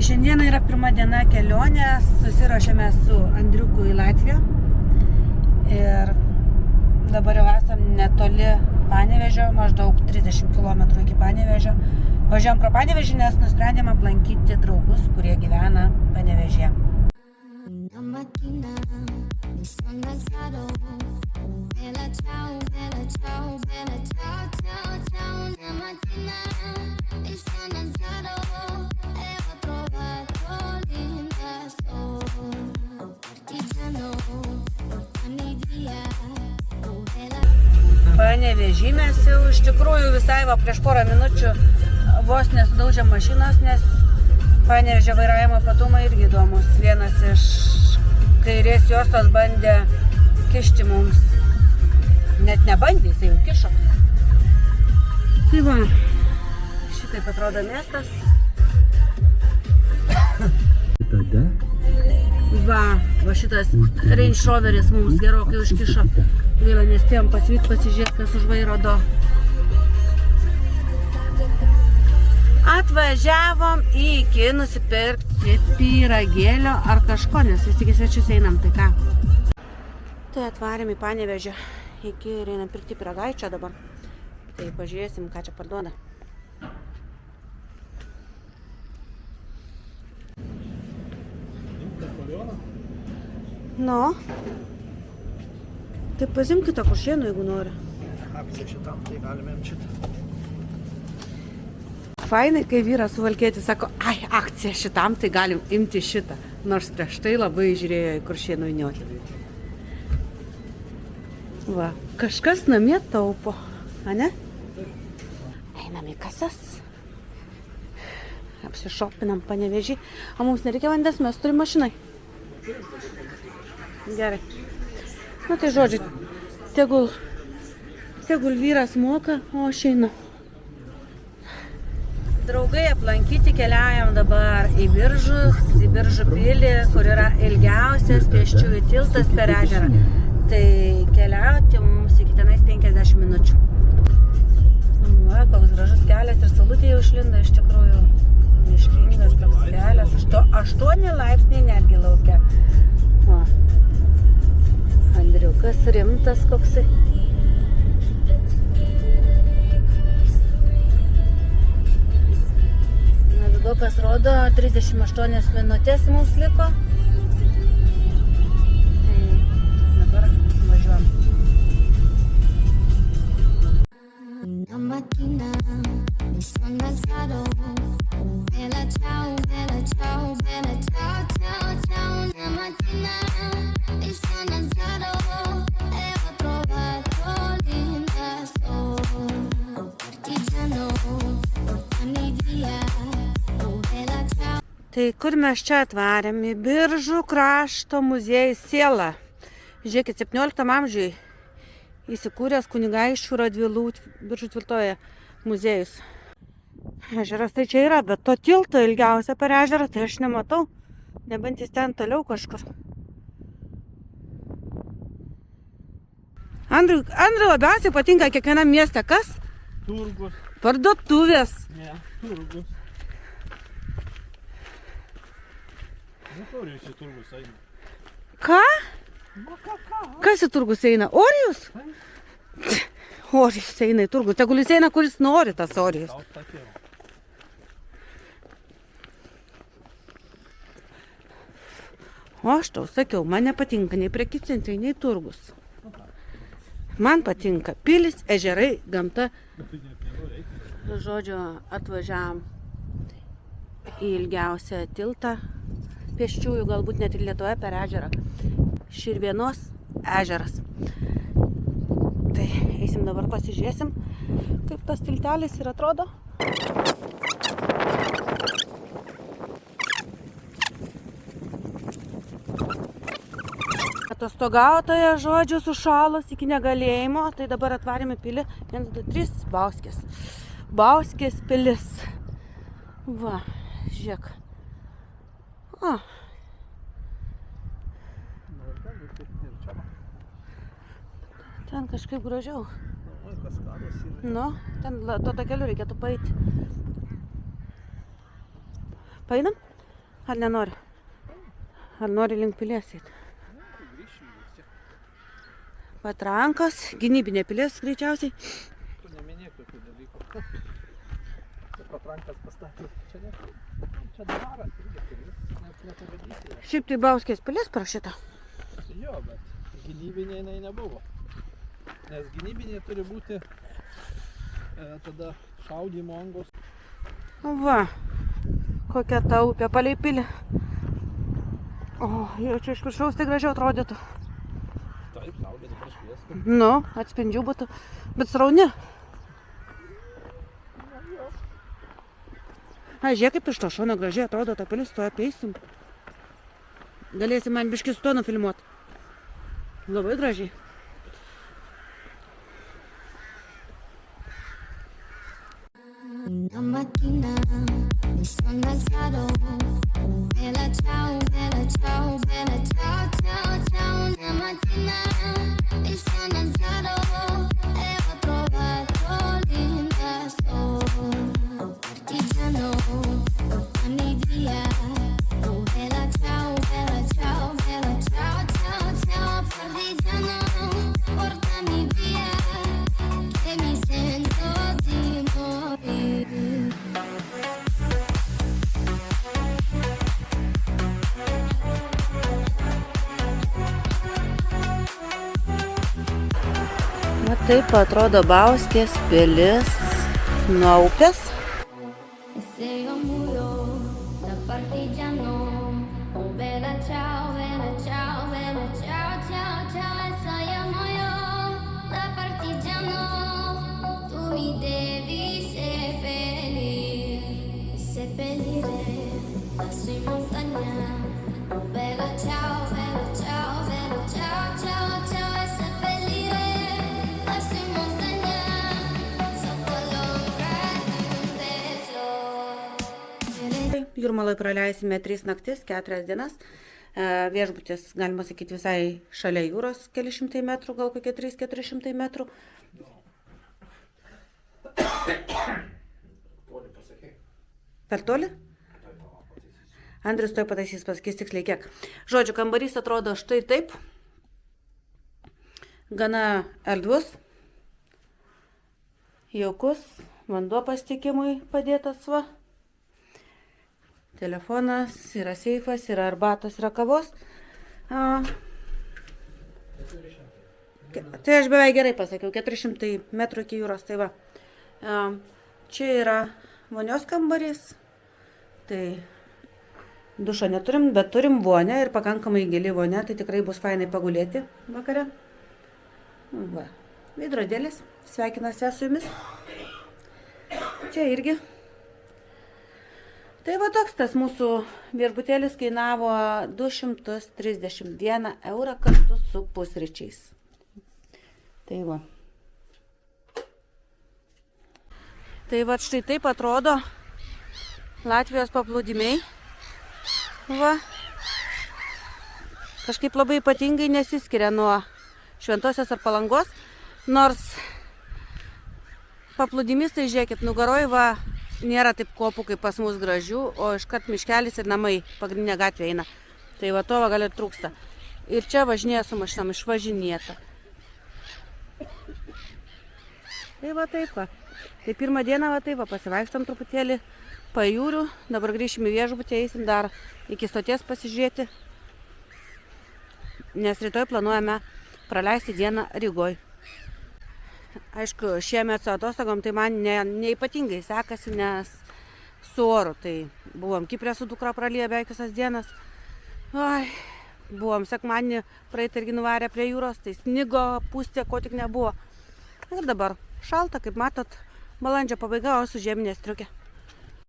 Šiandieną yra pirma diena kelionės, susiruošėme su Andriuku į Latviją ir dabar jau esam netoli Panevėžio, maždaug 30 km iki Panevėžio. Važiuojam pro Panevėžį, nes nusprendėm aplankyti draugus, kurie gyvena Panevėžyje. Panevėžy mes jau iš tikrųjų visai prieš porą minučių vos nesudaužėm mašinos, nes Panevėžio vairavimo ypatumai irgi įdomus. Vienas iš kairės juostos bandė kišti mums. Net nebandė, jisai jau kišo. Tai va, šitaip atrodo miestas. Va šitas Range Roveris mums gerokai užkišo. Gaila, nespėjom pasižiūrėti, kas už vairo do. Atvažiavom iki nusipirkti pyragėlio ar kažko, nes vis tik į svečius einam, tai ką. Tai atvarėm į Panevėžį iki ir einam pirkti pyragaičio dabar. Tai pažiūrėsim, ką čia parduoda. Nu. Tai pasimk kitą kuršienų, jeigu nori. Akcija šitam, tai galime imti šitą. Fainai, kai vyras suvalkėti sako, ai, akcija šitam, tai galim imti šitą. Nors prieš tai labai žiūrėjo į kuršienų įniotį. Va, kažkas namie taupo, ane? Einam į kasas. Apsišopinam Panevėžį. O mums nereikia vandens, mes turim mašinai. Gerai. Nu tai žodžiu, tegul vyras moka, o aš einu. Draugai aplankyti, keliaujam dabar į Biržus, į Biržų pilį, kur yra ilgiausias pėsčiųjų tiltas per ežerą. Tai keliauti mums iki tenais 50 minučių. Va, koks gražus kelias ir saulutė jau išlinda, iš tikrųjų miškingas toks kelias. 8 laipsniai netgi laukia. Va. Andriukas rimtas koksai. Navigokas rodo 38 minutės mums liko. Tai dabar važiuojam. Tai kur mes čia atvarėm? Į Biržų krašto muziejų Siela. Žiūrėkit, 17 amžiui įsikūręs kunigaikščių Radvilų Biržų tvirtovėje muziejus. Ežeras tai čia yra, bet to tilto ilgiausia per ežerą tai aš nematau. Nebent jis ten toliau kažkur. Andriui labiausiai patinka kiekvienam mieste kas? Turgus. Parduotuvės. Ne, turgus. Orijus į turgus eina. Ką? Kas į turgus eina? Orijus? Orijus eina į turgus. Tegul jis eina, kuris nori tas Orijus. O aš tau sakiau, man nepatinka nei prekybcentriai, nei turgus. Man patinka pilis, ežerai, gamta. Žodžiu, atvažiavam į ilgiausią tiltą. Pėsčiųjų, galbūt net ir Lietuvoje per ežerą. Širvienos ežeras. Tai eisim dabar pasižiūrėsim, kaip tas tiltelis ir atrodo. Atostogautoja, žodžiu, sušalos iki negalėjimo. Tai dabar atvarėme pilį 1, 2, 3 Bauskės. Bauskės pilis. Va, žiūrėk. O. Ten kažkaip gražiau. Nu, ten to takeliu reikėtų paeiti. Paeinam? Ar nenori? Ar nori link pilies eiti? Grįšim vis tiek. Patrankos, gynybinė pilis greičiausiai. Tu neminėk tokių dalykų. Patrankas pastatė. Čia ne. Čia dvaras irgi pilis. Net nepavadyti. Šiaip tai Bauskės pilis parašyta. Jo, bet gynybinė jinai nebuvo. Nes gynybinė turi būti tada šaudymo angos. Va, kokia ta upė palei pilį. O, jau čia iš viršaus tai gražiau atrodytų. Taip, saulė dabar šviestų. Nu, atspindžių būtų, bet srauni. Ai, žiūrėk, kaip iš to šono gražiai atrodo ta pilis, to apeisim. Galėsi man biškį su to nufilmuot. Labai gražiai. Una mattina mi sono alzato, bella ciao, bella ciao, bella ciao, ciao, ciao. Una mattina mi sono alzato e ho trovato l'invasor. Partigiano, portami via. Oh, bella ciao, bella ciao, bella ciao, ciao, ciao. Partigiano, portami via, che mi sento di morire. Va taip atrodo Bauskės pilis nuo upės. Se io muoio da partigiano, oh bella ciao, bella ciao, bella ciao, ciao, ciao. E se io muoio da partigiano, tu mi devi seppellire lassù in montagna. Oh bella ciao, bella ciao, bella ciao, ciao, ciao. E seppellire lassù in montagna, sotto l'ombra di un bel fiore. Jūrmaloj praleisime 3 naktis, 4 dienas. Viešbutis, galima sakyti, visai šalia jūros, keli šimtai metrų, gal kokie 300-400 metrų. Toli pasakei. Per toli? Andrius toj pataisys, pasakys tiksliai kiek. Žodžiu, kambarys atrodo štai taip. Gana erdvus. Jaukus. Vanduo pastikimui padėtas va. Telefonas, yra seifas, yra arbatos, yra kavos. Tai aš beveik gerai pasakiau, 400 metrų iki jūros, tai va. Čia yra vonios kambarys. Tai dušo neturim, bet turim vonę ir pakankamai gili vonė, tai tikrai bus fainai pagulėti vakare. Va, veidrodėlis, sveikinasi su jumis. Čia irgi. Tai va toks tas mūsų viešbutėlis kainavo 231 eurą kartu su pusryčiais. Tai va. Tai va štai taip atrodo Latvijos paplūdimiai. Va. Kažkaip labai ypatingai nesiskiria nuo Šventosios ar Palangos. Nors paplūdimis, tai žiūrėkit, nugaroj va nėra taip kopų kaip pas mus gražių, o iškart miškelis ir namai, pagrindinė gatvė eina. Tai va to va gal ir trūksta. Ir čia važinėja su mašinom, išvažinėta. Tai va taip va. Tai pirmą dieną va taip va pasivaikštom truputėlį pajūrių. Dabar grįšim į viešbutį, eisim dar iki stoties pasižiūrėti. Nes rytoj planuojame praleisti dieną Rygoj. Aišku, šiemet su atostogom tai man neypatingai sekasi, nes su oru. Tai buvom Kiprė su dukra pralyja beveik visas dienas. Oi, buvom sekmadienį praeitą irgi nuvarę prie jūros, tai snigo, pūstė, ko tik nebuvo. Ir dabar šalta, kaip matot, balandžio pabaiga, o su žieminė striukė.